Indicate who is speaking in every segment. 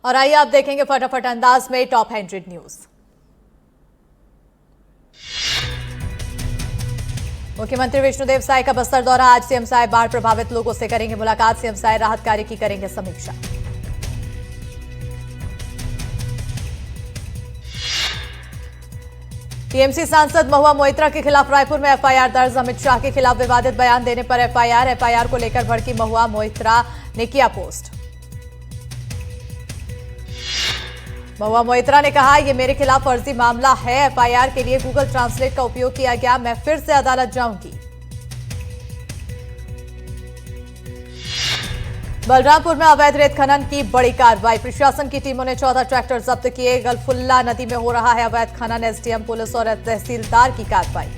Speaker 1: और आइए आप देखेंगे फटाफट अंदाज में टॉप 100 न्यूज। मुख्यमंत्री विष्णुदेव साय का बस्तर दौरा। आज सीएम साय बाढ़ प्रभावित लोगों से करेंगे मुलाकात। सीएम साय राहत कार्य की करेंगे समीक्षा। टीएमसी सांसद महुआ मोइत्रा के खिलाफ रायपुर में एफआईआर दर्ज। अमित शाह के खिलाफ विवादित बयान देने पर एफआईआर को लेकर भड़की महुआ मोइत्रा ने किया पोस्ट। महुआ मोइत्रा ने कहा, यह मेरे खिलाफ फर्जी मामला है। एफआईआर के लिए गूगल ट्रांसलेट का उपयोग किया गया। मैं फिर से अदालत जाऊंगी। बलरामपुर में अवैध रेत खनन की बड़ी कार्रवाई। प्रशासन की टीमों ने 14 ट्रैक्टर जब्त किए। गलफुल्ला नदी में हो रहा है अवैध खनन। एसडीएम, पुलिस और तहसीलदार की कार्रवाई।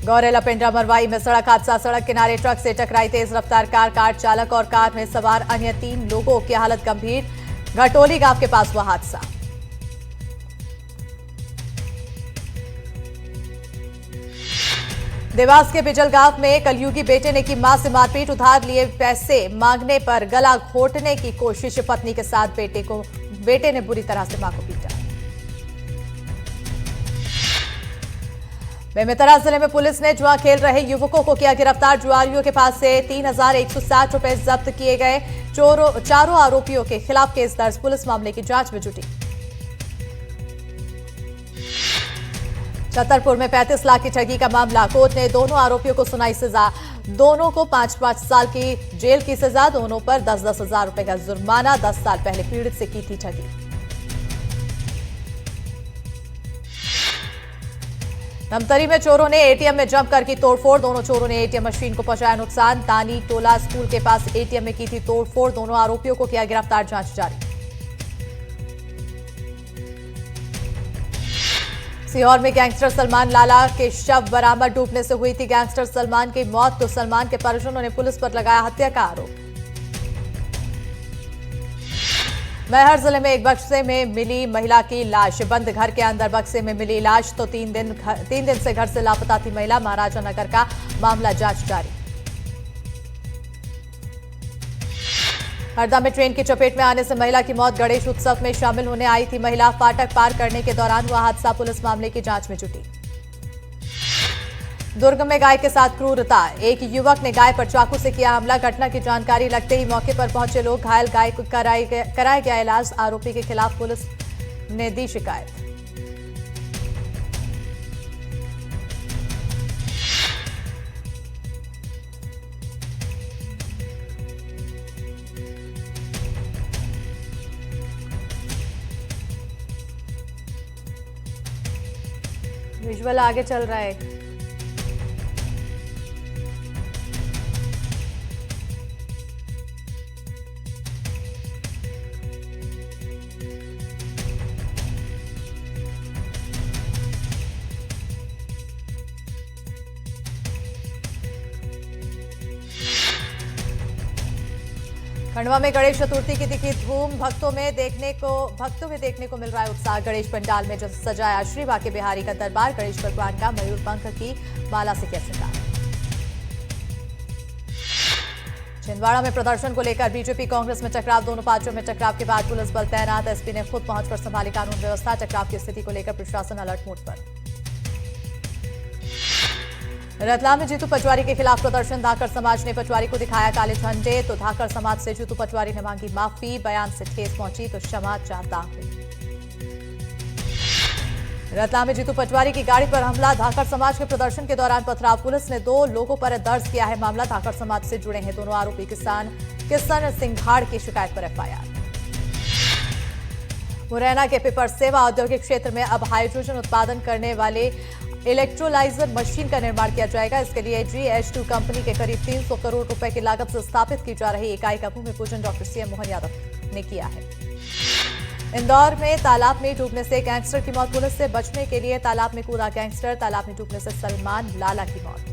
Speaker 1: गौरेला पिंडरा मरवाई में सड़क हादसा। सड़क किनारे ट्रक से टकराई तेज रफ्तार कार चालक और कार में सवार अन्य 3 लोगों की हालत गंभीर। घटोली गांव के पास हुआ हादसा। देवास के बिजल गांव में कलयुगी बेटे ने की मां से मारपीट। उधार लिए पैसे मांगने पर गला घोटने की कोशिश। पत्नी के साथ बेटे ने बुरी तरह से मां को पीटा। बेमेतरा जिले में पुलिस ने जुआ खेल रहे युवकों को किया गिरफ्तार। जुआरियों के पास से 3160 रुपए जब्त किए गए। चारों आरोपियों के खिलाफ केस दर्ज। पुलिस मामले की जांच में जुटी। छतरपुर में 35 लाख की ठगी का मामला। कोर्ट ने दोनों आरोपियों को सुनाई सजा। दोनों को 5-5 साल की जेल की सजा। दोनों पर 10-10 हजार रुपए का जुर्माना। 10 साल पहले पीड़ित से की थी ठगी। धमतरी में चोरों ने एटीएम में जमकर की तोड़फोड़। दोनों चोरों ने एटीएम मशीन को पहुंचाया नुकसान। तानी टोला स्कूल के पास एटीएम में की थी तोड़फोड़। दोनों आरोपियों को किया गिरफ्तार। जांच जारी। सीहोर में गैंगस्टर सलमान लाला के शव बरामद। डूबने से हुई थी गैंगस्टर सलमान की मौत। तो सलमान के परिजनों ने पुलिस पर लगाया हत्या का आरोप। मैहर जिले में एक बक्से में मिली महिला की लाश। बंद घर के अंदर बक्से में मिली लाश। तो 3 दिन से घर से लापता थी महिला। महाराजा नगर का मामला। जांच जारी। हरदा में ट्रेन की चपेट में आने से महिला की मौत। गणेश उत्सव में शामिल होने आई थी महिला। फाटक पार करने के दौरान हुआ हादसा। पुलिस मामले की जांच में जुटी। दुर्ग में गाय के साथ क्रूरता। एक युवक ने गाय पर चाकू से किया हमला। घटना की जानकारी लगते ही मौके पर पहुंचे लोग। घायल गाय को कराया गया इलाज। आरोपी के खिलाफ पुलिस ने दी शिकायत। विजुअल आगे चल रहा है। खंडवा में गणेश चतुर्थी की दिखी धूम। भक्तों में देखने को मिल रहा है उत्साह। गणेश पंडाल में जो सजाया श्री बांके बिहारी का दरबार। गणेश भगवान का मयूर पंख की माला से किया श्रृंगार। छिंदवाड़ा में प्रदर्शन को लेकर बीजेपी कांग्रेस में टकराव। दोनों पार्टियों में टकराव के बाद पुलिस बल तैनात। एसपी ने खुद पहुंचकर संभाली कानून व्यवस्था। टकराव की स्थिति को लेकर प्रशासन अलर्ट मोड पर। रतलाम में जीतू पटवारी के खिलाफ प्रदर्शन। धाकड़ समाज ने पटवारी को दिखाया काले झंडे। तो धाकड़ समाज से जीतू पटवारी ने मांगी माफी। बयान से ठेस पहुंची तो क्षमा चाहता हूं। रतलाम में जीतू पटवारी की गाड़ी पर हमला। धाकड़ समाज के प्रदर्शन के दौरान पथराव। पुलिस ने 2 लोगों पर दर्ज किया है मामला। धाकड़ समाज से जुड़े हैं दोनों आरोपी। किशन सिंघाड़ की शिकायत पर एफआईआर। मुरैना के पिपर सेवा औद्योगिक क्षेत्र में अब हाइड्रोजन उत्पादन करने वाले इलेक्ट्रोलाइजर मशीन का निर्माण किया जाएगा। इसके लिए GH2 कंपनी के करीब 300 करोड़ रुपए की लागत से स्थापित की जा रही इकाई का भूमि पूजन डॉक्टर सीएम मोहन यादव ने किया है। इंदौर में तालाब में डूबने से गैंगस्टर की मौत। पुलिस से बचने के लिए तालाब में कूदा गैंगस्टर। तालाब में डूबने से सलमान लाला की मौत।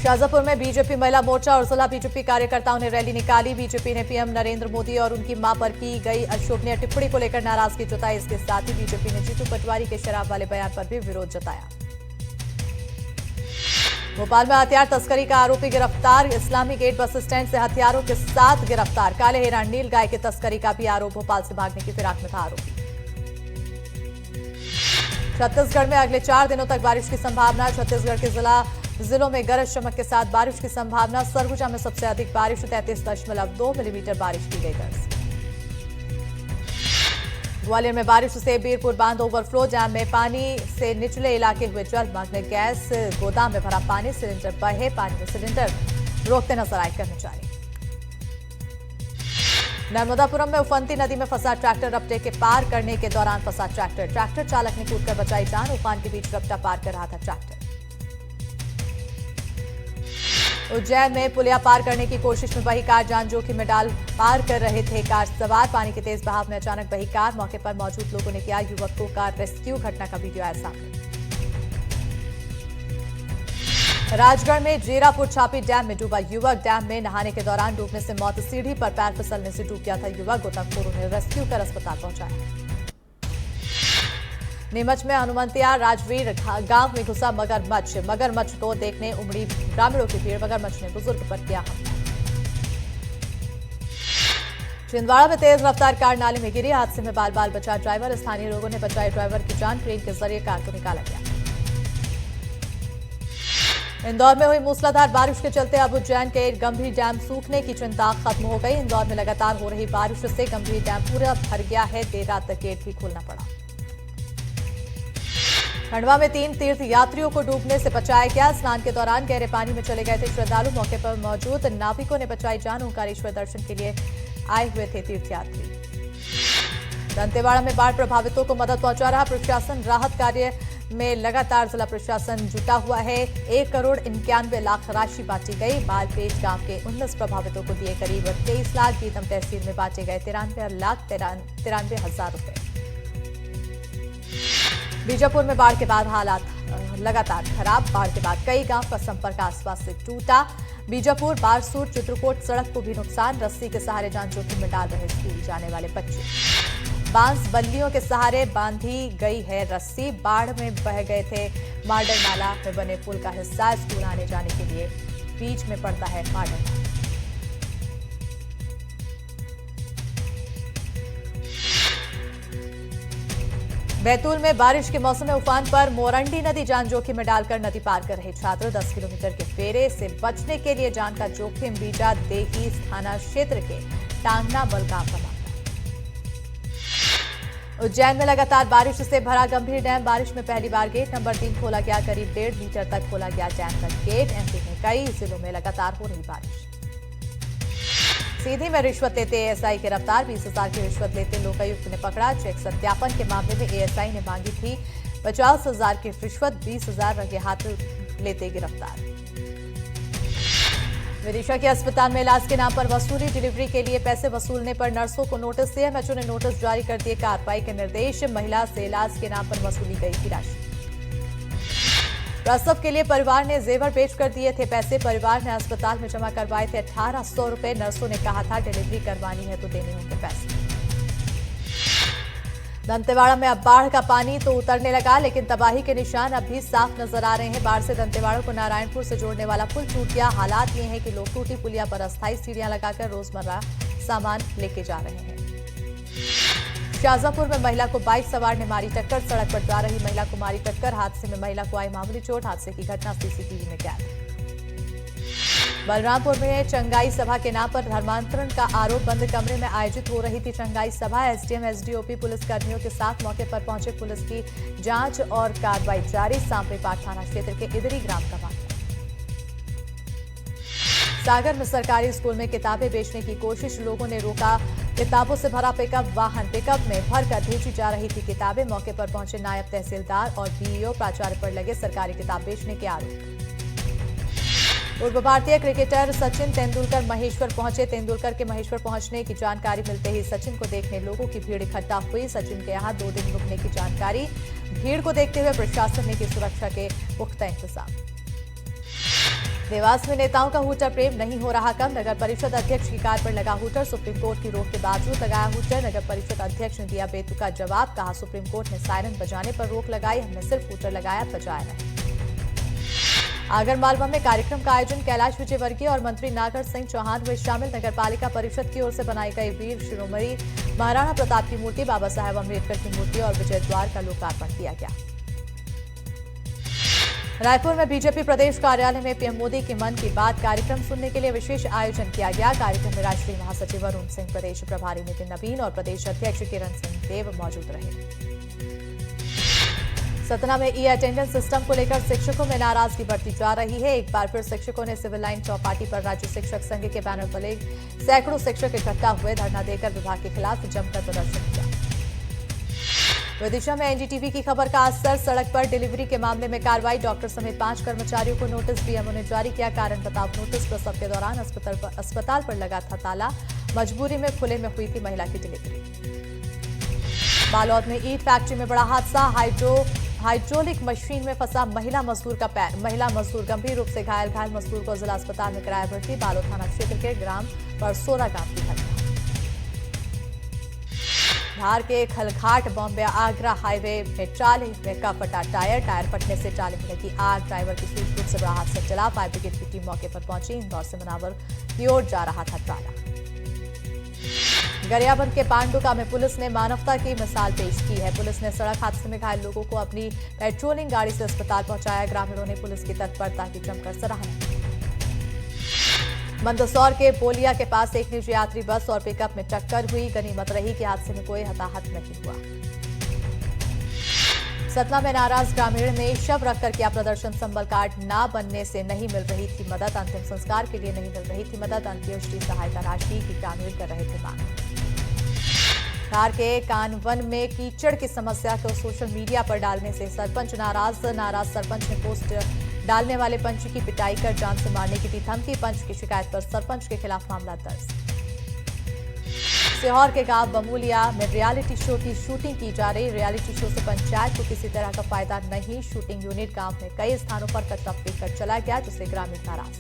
Speaker 1: शाजापुर में बीजेपी महिला मोर्चा और जिला बीजेपी कार्यकर्ताओं ने रैली निकाली। बीजेपी ने पीएम नरेंद्र मोदी और उनकी मां पर की गई अशोभनीय टिप्पणी को लेकर नाराजगी जताई। इसके साथ ही बीजेपी ने जीतू पटवारी के शराब वाले बयान पर भी विरोध जताया। भोपाल में हथियार तस्करी का आरोपी गिरफ्तार। इस्लामी गेट बस स्टैंड से हथियारों के साथ गिरफ्तार। काले हिरण नील गाय की तस्करी का भी आरोप। भोपाल से भागने की फिराक में था आरोपी। छत्तीसगढ़ में अगले 4 दिनों तक बारिश की संभावना। छत्तीसगढ़ के जिलों में गरज चमक के साथ बारिश की संभावना। सरगुजा में सबसे अधिक बारिश 33.2 मिलीमीटर बारिश की गई दर्ज। ग्वालियर में बारिश से बीरपुर बांध ओवरफ्लो। डैम में पानी से निचले इलाके हुए जलमग्न। गैस गोदाम में भरा पानी। सिलेंडर बहे पानी में सिलेंडर रोकते नजर आए कर्मचारी। नर्मदापुरम में उफनती नदी में फंसा ट्रैक्टर। रपटे के पार करने के दौरान फंसा ट्रैक्टर चालक ने कूदकर बचाई जान। उफान के बीच रपटा पार कर रहा था ट्रैक्टर। उज्जैन में पुलिया पार करने की कोशिश में बही कार। जान जोखिम में डाल पार कर रहे थे कार सवार। पानी के तेज बहाव में अचानक बही कार। मौके पर मौजूद लोगों ने किया युवक को कार रेस्क्यू। घटना का वीडियो आया सामने। राजगढ़ में जीरापुर छापी डैम में डूबा युवक। डैम में नहाने के दौरान डूबने से मौत। सीढ़ी पर पैर फिसलने से डूब गया था युवक। गोताखोरों ने रेस्क्यू कर अस्पताल पहुंचाया। नीमच में हनुमंतिया राजवीर गांव में घुसा मगरमच्छ। मगरमच्छ को देखने उमड़ी ग्रामीणों की भीड़। मगरमच्छ ने बुजुर्ग पर किया हमला। छिंदवाड़ा में तेज रफ्तार कार नाले में गिरी। हादसे में बाल बाल बचा ड्राइवर। स्थानीय लोगों ने बचाई ड्राइवर की जान। क्रेन के जरिए कार को निकाला गया। इंदौर में हुई मूसलाधार बारिश के चलते अब उज्जैन के गंभीर डैम सूखने की चिंता खत्म हो गई। इंदौर में लगातार हो रही बारिश से गंभीर डैम पूरा भर गया है। देर रात तक गेट भी खोलना पड़ा। खंडवा में 3 तीर्थ यात्रियों को डूबने से बचाया गया। स्नान के दौरान गहरे पानी में चले गए थे श्रद्धालु। मौके पर मौजूद नाविकों ने बचाई जान। ओंकारेश्वर दर्शन के लिए आए हुए थे तीर्थयात्री। दंतेवाड़ा में बाढ़ प्रभावितों को मदद पहुंचा रहा प्रशासन। राहत कार्य में लगातार जिला प्रशासन जुटा हुआ है। 1,91,00,000 राशि बांटी गई। बालपेट गांव के 19 प्रभावितों को दिए करीब 23 लाख। गीतम तहसील में बांटे गए 93,93,000 रुपए। बीजापुर में बाढ़ के बाद हालात लगातार खराब। बाढ़ के बाद कई गांव का संपर्क आसपास से टूटा। बीजापुर बारसूर चित्रकूट सड़क को भी नुकसान। रस्सी के सहारे जान जोखिम में डाल रहे स्कूल जाने वाले बच्चे। बांस बल्लियों के सहारे बांधी गई है रस्सी। बाढ़ में बह गए थे मार्डर नाला में बने पुल का हिस्सा। स्कूल आने जाने के लिए बीच में पड़ता है मार्डर। बैतूल में बारिश के मौसम में उफान पर मोरंडी नदी। जान जोखिम में डालकर नदी पार कर रहे छात्र। 10 किलोमीटर के फेरे से बचने के लिए जान का जोखिम। बीजा देही थाना क्षेत्र के टांगना बलगाम का मामला। उज्जैन में लगातार बारिश से भरा गंभीर डैम। बारिश में पहली बार गेट नंबर 3 खोला गया। करीब 1.5 मीटर तक खोला गया डैम का गेट। एमपी में कई जिलों में लगातार हो रही बारिश। सीधी में रिश्वत लेते एएसआई गिरफ्तार। 20,000 की रिश्वत लेते लोकायुक्त ने पकड़ा। चेक सत्यापन के मामले में एएसआई ने मांगी थी 50,000 की रिश्वत। 20,000 रंगे हाथ लेते गिरफ्तार। विदिशा के अस्पताल में इलाज के नाम पर वसूली। डिलीवरी के लिए पैसे वसूलने पर नर्सों को नोटिस। सीएमएचओ ने नोटिस जारी कर दिए। कार्रवाई के निर्देश। महिला से इलाज के नाम पर वसूली गई थी राशि। प्रसव के लिए परिवार ने जेवर बेच कर दिए थे पैसे। परिवार ने अस्पताल में जमा करवाए थे 1,800 रुपए। नर्सों ने कहा था डिलीवरी करवानी है तो देने होंगे पैसे। दंतेवाड़ा में अब बाढ़ का पानी तो उतरने लगा, लेकिन तबाही के निशान अब भी साफ नजर आ रहे हैं। बाढ़ से दंतेवाड़ा को नारायणपुर से जोड़ने वाला पुल टूट गया। हालात ये हैं कि लोग टूटी पुलिया पर अस्थायी सीढ़ियां लगाकर रोजमर्रा सामान लेके जा रहे हैं। शाहजहांपुर में महिला को बाइक सवार ने मारी टक्कर। सड़क पर जा रही महिला को मारी टक्कर। हादसे में महिला को आई मामूली चोट। हादसे की घटना सीसीटीवी में कैद। बलरामपुर में चंगाई सभा के नाम पर धर्मांतरण का आरोप। बंद कमरे में आयोजित हो रही थी चंगाई सभा। एसडीएम एसडीओपी पुलिस कर्मियों के साथ मौके पर पहुंचे पुलिस की जांच और कार्रवाई जारी। सांपरीपाट थाना क्षेत्र के इदरी ग्राम का मामला। सागर में सरकारी स्कूल में किताबें बेचने की कोशिश। लोगों ने रोका। किताबों से भरा पिकअप वाहन। पिकअप में भरकर भेजी जा रही थी किताबें। मौके पर पहुंचे नायब तहसीलदार और बीईओ। प्राचार्य पर लगे सरकारी किताब बेचने के आरोप। पूर्व भारतीय क्रिकेटर सचिन तेंदुलकर महेश्वर पहुंचे। तेंदुलकर के महेश्वर पहुंचने की जानकारी मिलते ही सचिन को देखने लोगों की भीड़ इकट्ठा हुई। सचिन के यहां 2 दिन रुकने की जानकारी। भीड़ को देखते हुए प्रशासन ने की सुरक्षा के पुख्ता इंतजाम। देवास में नेताओं का हूटर प्रेम नहीं हो रहा कम। नगर परिषद अध्यक्ष की कार पर लगा हूटर। सुप्रीम कोर्ट की रोक के बावजूद लगाया हूटर। नगर परिषद अध्यक्ष ने दिया बेतुका जवाब। कहा सुप्रीम कोर्ट ने सायरन बजाने पर रोक लगाई। हमने सिर्फ हूटर लगाया, बजाया नहीं। आगरमालवा में कार्यक्रम का आयोजन कैलाश विजयवर्गीय और मंत्री नागर सिंह चौहान हुए शामिल। नगरपालिका परिषद की ओर से बनाई गई वीर शिरोमणि महाराणा प्रताप की मूर्ति, बाबा साहेब अम्बेडकर की मूर्ति और विजय द्वार का लोकार्पण किया गया। रायपुर में बीजेपी प्रदेश कार्यालय में पीएम मोदी के मन की बात कार्यक्रम सुनने के लिए विशेष आयोजन किया गया। कार्यक्रम में राष्ट्रीय महासचिव अरुण सिंह, प्रदेश प्रभारी नितिन नवीन और प्रदेश अध्यक्ष किरण सिंह देव मौजूद रहे। सतना में ई अटेंडेंस सिस्टम को लेकर शिक्षकों में नाराजगी बढ़ती जा रही है। एक बार फिर शिक्षकों ने सिविल लाइन चौपाटी पर राज्य शिक्षक संघ के बैनर तले सैकड़ों शिक्षक इकट्ठा हुए धरना देकर विभाग के खिलाफ जमकर प्रदर्शन किया। विदिशा में एनडीटीवी की खबर का असर, सड़क पर डिलीवरी के मामले में कार्रवाई। डॉक्टर समेत 5 कर्मचारियों को नोटिस बीएमओ ने जारी किया। कारण बताओ नोटिस, प्रसव के दौरान अस्पताल पर लगा था ताला, मजबूरी में खुले में हुई थी महिला की डिलीवरी। बालोद में ईट फैक्ट्री में बड़ा हादसा, हाइड्रोलिक मशीन में फंसा महिला मजदूर का पैर, महिला मजदूर गंभीर रूप से घायल मजदूर को जिला अस्पताल में कराया भर्ती। बालोद थाना क्षेत्र के ग्राम परसोरा गांव की घटना। धार के खलघाट बॉम्बे आगरा हाईवे में ट्राली में का फटा टायर फटने से ट्राली में लगी आग। ड्राइवर की सूझबूझ से बड़ा हादसा चला। फायर ब्रिगेड की टीम मौके पर पहुंची। इंदौर से मनावर की ओर जा रहा था ट्राला। गरियाबंद के पांडुका में पुलिस ने मानवता की मिसाल पेश की है। पुलिस ने सड़क हादसे में घायल लोगों को अपनी पेट्रोलिंग गाड़ी से अस्पताल पहुंचाया। ग्रामीणों ने पुलिस की तत्परता की जमकर सराहना की। मंदसौर के बोलिया के पास एक निजी यात्री बस और पिकअप में टक्कर हुई। गनीमत रही कि हादसे में कोई हताहत नहीं हुआ। सतना में नाराज ग्रामीण ने शव रखकर किया प्रदर्शन। संबल कार्ड न बनने से नहीं मिल रही थी मदद, अंतिम संस्कार के लिए नहीं मिल रही थी मदद। अंत्येष्टि सहायता राशि की ग्रामीण कर रहे थे मांग। धार के कानवन में कीचड़ की समस्या को सोशल मीडिया पर डालने से सरपंच नाराज सरपंच ने पोस्ट डालने वाले पंच की पिटाई कर जान से मारने की दी धमकी। पंच की शिकायत पर सरपंच के खिलाफ मामला दर्ज। सीहोर के गांव बमूलिया में रियलिटी शो की शूटिंग की जा रही। रियलिटी शो से पंचायत को किसी तरह का फायदा नहीं। शूटिंग यूनिट गांव में कई स्थानों पर कचरा फेंककर चला गया, जिससे ग्रामीण नाराज।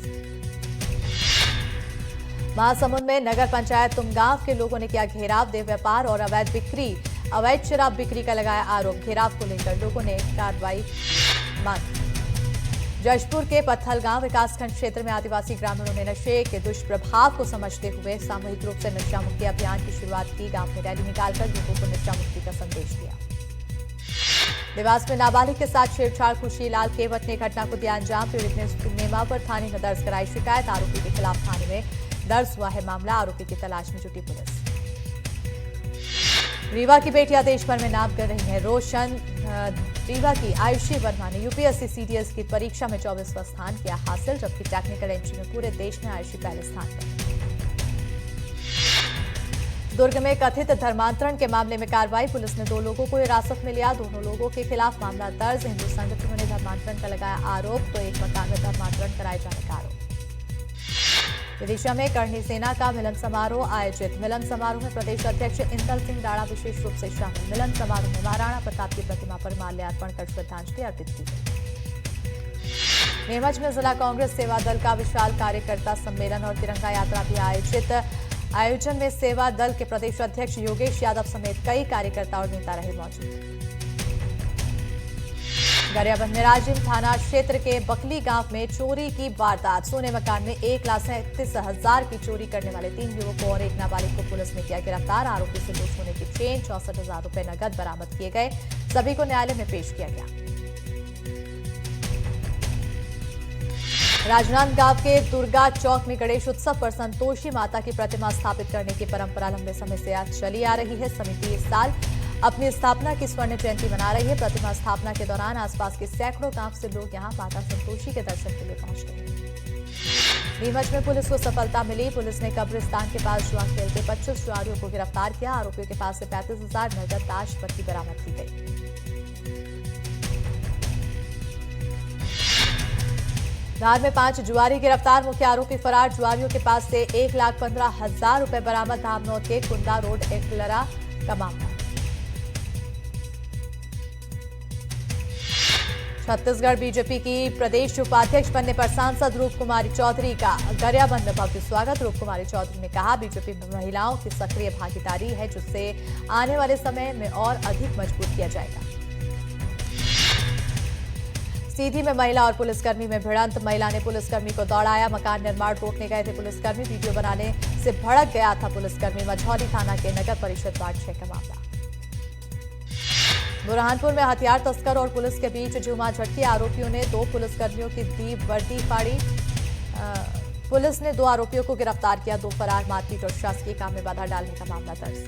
Speaker 1: महासमुंद में नगर पंचायत तुमगांव के लोगों ने किया घेराव। देह व्यापार और अवैध शराब बिक्री का लगाया आरोप। घेराव को लेकर लोगों ने कार्रवाई मांगी। जशपुर के पत्थलगांव विकासखंड क्षेत्र में आदिवासी ग्रामीणों ने नशे के दुष्प्रभाव को समझते हुए सामूहिक रूप से नशा मुक्ति अभियान की शुरुआत की। गांव में रैली निकालकर लोगों को नशा मुक्ति का संदेश दिया। देवास में नाबालिग के साथ छेड़छाड़, खुशीलाल केवट ने घटना को दिया अंजाम। पीड़ित ने नेमावर थाने में दर्ज कराई शिकायत। आरोपी के खिलाफ थाने में दर्ज हुआ है मामला। आरोपी की तलाश में जुटी पुलिस। रीवा की बेटियां देश भर में नाम कर रही हैं रोशन। रीवा की आयुषी वर्मा ने यूपीएससी सीडीएस की परीक्षा में 24वां स्थान किया हासिल, जबकि टेक्निकल एंट्री में पूरे देश में आयुषी पहले स्थान पर। दुर्ग में कथित धर्मांतरण के मामले में कार्रवाई। पुलिस ने 2 लोगों को हिरासत में लिया। दोनों लोगों के खिलाफ मामला दर्ज। हिंदू संगठनों ने धर्मांतरण का लगाया आरोप, तो एक मकान में धर्मांतरण कराए जाने का आरोप। विदिशा में करणी सेना का मिलन समारोह आयोजित। मिलन समारोह में प्रदेश अध्यक्ष इंदल सिंह राणा विशेष रूप से शामिल। मिलन समारोह में महाराणा प्रताप की प्रतिमा पर माल्यार्पण कर श्रद्धांजलि अर्पित की गई। नीमच में जिला कांग्रेस सेवा दल का विशाल कार्यकर्ता सम्मेलन और तिरंगा यात्रा भी आयोजित। आयोजन में सेवा दल के प्रदेश अध्यक्ष योगेश यादव समेत कई कार्यकर्ता और नेता रहे मौजूद। गरियाबंद में राजिम थाना क्षेत्र के बकली गांव में चोरी की वारदात। सोने मकान में 1,37,000 की चोरी करने वाले 3 युवकों और एक नाबालिग को पुलिस ने किया गिरफ्तार। आरोपी से 2 सोने की चेन, 64,000 रुपए नकद बरामद किए गए। सभी को न्यायालय में पेश किया गया। राजनांदगांव के दुर्गा चौक में गणेश उत्सव पर संतोषी माता की प्रतिमा स्थापित करने की परंपरा लंबे समय से चली आ रही है। समिति इस साल अपनी स्थापना की स्वर्ण जयंती मना रही है। प्रतिमा स्थापना के दौरान आसपास के सैकड़ों गांव से लोग यहां माता संतोषी के दर्शन के लिए पहुंचते हैं। नीमच में पुलिस को सफलता मिली। पुलिस ने कब्रिस्तान के पास जुआ खेलते 25 जुआरियों को गिरफ्तार किया। आरोपियों के पास से 35,000 नगद ताश पत्ती बरामद की गई। धार में 5 जुआरी गिरफ्तार, मुख्य आरोपी फरार। जुआरियों के पास से 1,15,000 रुपए बरामद। धामनौद के कुंदा रोड एकलरा का मामला। छत्तीसगढ़ बीजेपी की प्रदेश उपाध्यक्ष बनने पर सांसद रूप कुमारी चौधरी का गरियाबंद में भव्य स्वागत। रूप कुमारी चौधरी ने कहा, बीजेपी में महिलाओं की सक्रिय भागीदारी है, जिससे आने वाले समय में और अधिक मजबूत किया जाएगा। सीधी में महिला और पुलिसकर्मी में भिड़ंत। महिला ने पुलिसकर्मी को दौड़ाया। मकान निर्माण रोकने गए थे पुलिसकर्मी। वीडियो बनाने से भड़क गया था पुलिसकर्मी। मझौली थाना के नगर परिषद वार्ड 6 का मामला। बुरहानपुर में हथियार तस्कर और पुलिस के बीच झूमा झटकी। आरोपियों ने 2 पुलिसकर्मियों की दी वर्दी फाड़ी। पुलिस ने 2 आरोपियों को गिरफ्तार किया। 2 फरार। मारपीट और शासकीय काम में बाधा डालने का मामला दर्ज।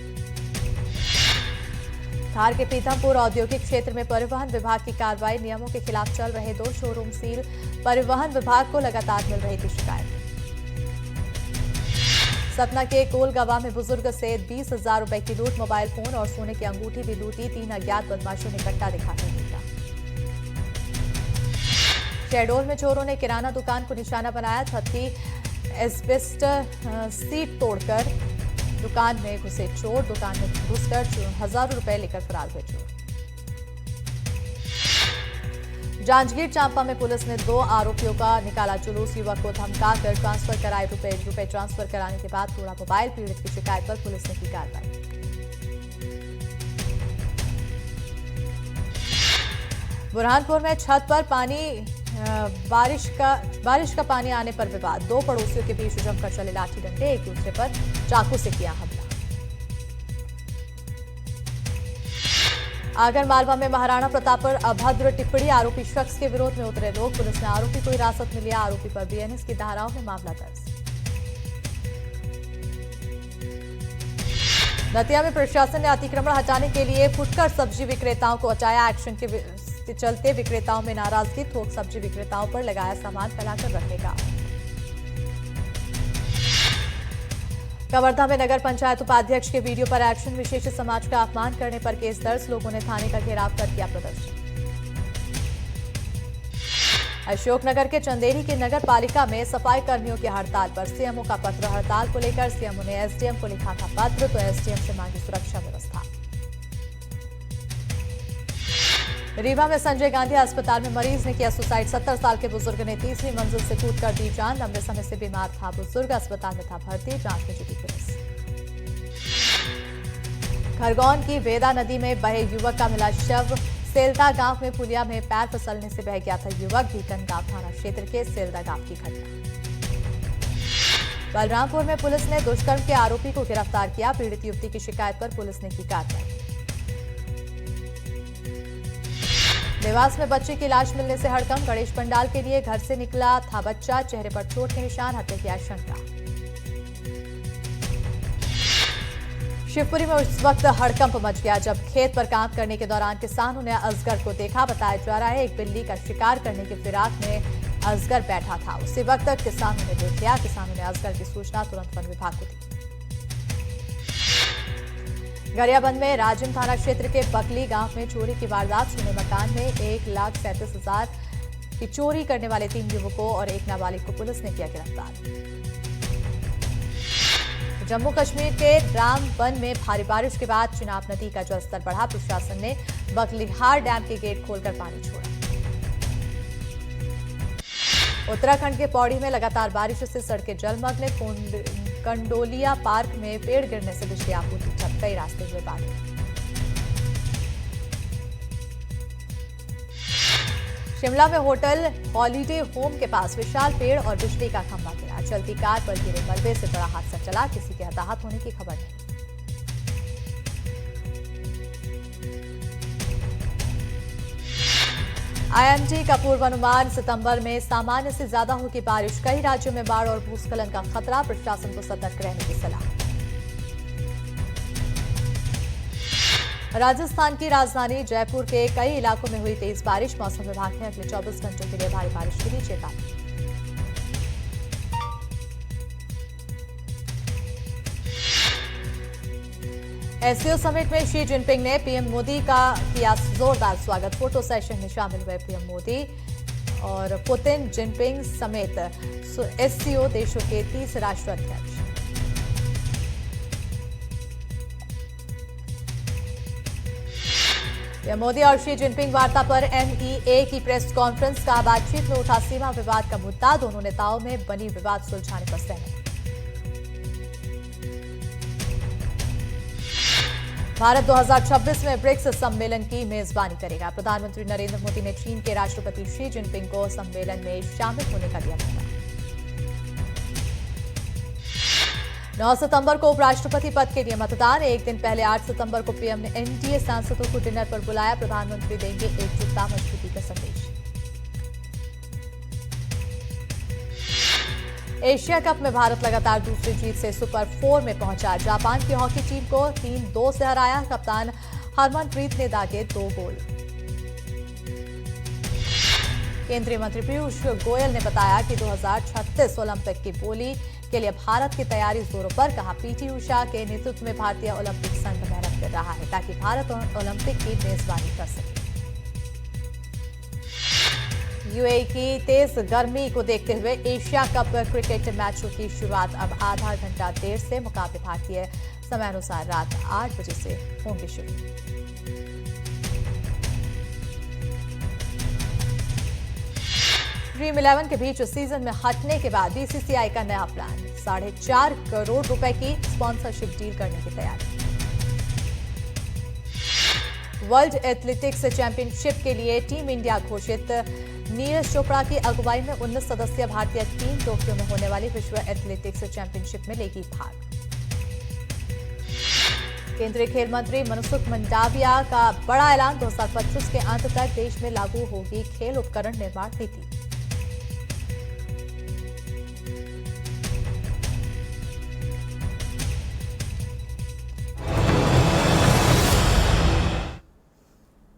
Speaker 1: धार के पीथमपुर औद्योगिक क्षेत्र में परिवहन विभाग की कार्रवाई। नियमों के खिलाफ चल रहे 2 शोरूम सील। परिवहन विभाग को लगातार मिल रही थी शिकायत। सतना के कोलगवा में बुजुर्ग से 20,000 रुपए की लूट। मोबाइल फोन और सोने की अंगूठी भी लूटी। 3 अज्ञात बदमाशों ने कट्टा दिखाकर लूटा। शहडोल में चोरों ने किराना दुकान को निशाना बनाया। छत की एस्बेस्टर सीट तोड़कर दुकान में घुसे चोर। दुकान में घुसकर हजारों रुपए लेकर फरार हुए चोर। जांजगीर चांपा में पुलिस ने 2 आरोपियों का निकाला जुलूस। युवक को धमकाकर ट्रांसफर कराए रुपए ट्रांसफर कराने के बाद तोड़ा मोबाइल। पीड़ित की शिकायत पर पुलिस ने की कार्रवाई। बुरहानपुर में छत पर पानी बारिश का पानी आने पर विवाद। 2 पड़ोसियों के बीच जमकर चले लाठी डंडे। एक दूसरे पर चाकू से किया हमला। आगर मालवा में महाराणा प्रताप पर अभद्र टिप्पणी। आरोपी शख्स के विरोध में उतरे लोग। पुलिस ने आरोपी को हिरासत में लिया। आरोपी पर बीएनएस की धाराओं में मामला दर्ज। दतिया में प्रशासन ने अतिक्रमण हटाने के लिए फुटकर सब्जी विक्रेताओं को हटाया। एक्शन के चलते विक्रेताओं में नाराजगी। थोक सब्जी विक्रेताओं पर लगाया सामान फैलाकर रखने का। कवर्धा में नगर पंचायत उपाध्यक्ष के वीडियो पर एक्शन। विशेष समाज का अपमान करने पर केस दर्ज। लोगों ने थाने का घेराव कर किया प्रदर्शन। अशोकनगर के चंदेरी की नगर पालिका में सफाई कर्मियों की हड़ताल पर सीएमओ का पत्र। हड़ताल को लेकर सीएमओ ने एसडीएम को लिखा था पत्र, तो एसडीएम से मांगी सुरक्षा व्यवस्था। रीवा में संजय गांधी अस्पताल में मरीज ने किया सुसाइड। 70 साल के बुजुर्ग ने 3वीं मंजिल से कूदकर दी जान। लंबे समय से बीमार था बुजुर्ग। अस्पताल में था भर्ती। जांच में जुटी पुलिस। खरगोन की वेदा नदी में बहे युवक का मिला शव। सेल्दा गांव में पुलिया में पैर फिसलने से बह गया था युवक। भीकन गांव थाना क्षेत्र के सेल्दा गांव की घटना। बलरामपुर में पुलिस ने दुष्कर्म के आरोपी को गिरफ्तार किया। पीड़ित युवती की शिकायत पर पुलिस ने की कार्रवाई। देवास में बच्चे की लाश मिलने से हड़कंप। गणेश पंडाल के लिए घर से निकला था बच्चा। चेहरे पर चोट के निशान। हत्या की आशंका। शिवपुरी में उस वक्त हड़कंप मच गया जब खेत पर काम करने के दौरान किसानों ने अजगर को देखा। बताया जा रहा है एक बिल्ली का शिकार करने की फिराक में अजगर बैठा था। उसी वक्त किसानों ने देख लिया। किसानों ने अजगर की सूचना तुरंत वन विभाग को दी। गरियाबंद में राजिम थाना क्षेत्र के बकली गांव में चोरी की वारदात। सोने मकान में 1,37,000 की चोरी करने वाले 3 युवकों और 1 नाबालिग को पुलिस ने किया गिरफ्तार। जम्मू कश्मीर के रामबन में भारी बारिश के बाद चिनाब नदी का जलस्तर बढ़ा। प्रशासन ने बकलिहार डैम के गेट खोलकर पानी छोड़ा। उत्तराखंड के पौड़ी में लगातार बारिश से सड़कें जलमग्न। कंडोलिया पार्क में पेड़ गिरने से बिजली आपूर्ति ठप। कई रास्ते हुए बाधित। शिमला में होटल हॉलीडे होम के पास विशाल पेड़ और बिजली का खंभा गिरा। चलती कार पर गिरे मलबे से बड़ा हादसा चला। किसी के हताहत होने की खबर नहीं। आईएमडी का पूर्वानुमान। सितंबर में सामान्य से ज्यादा होगी बारिश। कई राज्यों में बाढ़ और भूस्खलन का खतरा। प्रशासन को सतर्क रहने की सलाह। राजस्थान की राजधानी जयपुर के कई इलाकों में हुई तेज बारिश। मौसम विभाग ने अगले 24 घंटों के लिए भारी बारिश की दी चेतावनी। एससीओ समिट में शी जिनपिंग ने पीएम मोदी का किया जोरदार स्वागत। फोटो सेशन में शामिल हुए पीएम मोदी और पुतिन, जिनपिंग समेत एससीओ देशों के 30 राष्ट्राध्यक्ष। पीएम मोदी और शी जिनपिंग वार्ता पर एमईए की प्रेस कॉन्फ्रेंस का। बातचीत में उठा सीमा विवाद का मुद्दा। दोनों नेताओं में बनी विवाद सुलझाने पर सहमति। भारत 2026 में ब्रिक्स सम्मेलन की मेजबानी करेगा। प्रधानमंत्री नरेंद्र मोदी ने चीन के राष्ट्रपति शी जिनपिंग को सम्मेलन में शामिल होने का दिया न्यौता। 9 सितंबर को उपराष्ट्रपति पद के लिए मतदान। एक दिन पहले 8 सितंबर को पीएम ने एनडीए सांसदों को डिनर पर बुलाया। प्रधानमंत्री देंगे एकजुटता मजबूती का संदेश। एशिया कप में भारत लगातार दूसरी जीत से सुपर 4 में पहुंचा। जापान की हॉकी टीम को 3-2 से हराया। कप्तान हरमनप्रीत ने दागे 2 गोल। केंद्रीय मंत्री पीयूष गोयल ने बताया कि 2036 ओलंपिक की बोली के लिए भारत की तैयारी जोरों पर। कहा, पीटी उषा के नेतृत्व में भारतीय ओलंपिक संघ मेहनत कर रहा है ताकि भारत ओलंपिक की मेजबानी कर सके। यूएई की तेज गर्मी को देखते हुए एशिया कप क्रिकेट मैचों की शुरुआत अब आधा घंटा देर से। मुकाबले भारतीय समयानुसार रात 8 बजे से होंगे शुरू। ड्रीम 11 के बीच सीजन में हटने के बाद बीसीसीआई का नया प्लान। 4.5 करोड़ रुपए की स्पॉन्सरशिप डील करने की तैयारी। वर्ल्ड एथलेटिक्स चैंपियनशिप के लिए टीम इंडिया घोषित। नीरज चोपड़ा की अगुवाई में 19 सदस्यीय भारतीय टीम टोक्यो में होने वाली विश्व एथलेटिक्स चैंपियनशिप में लेगी भाग। केंद्रीय खेल मंत्री मनसुख मंडाविया का बड़ा ऐलान। 2025 के अंत तक देश में लागू होगी खेल उपकरण निर्माण नीति।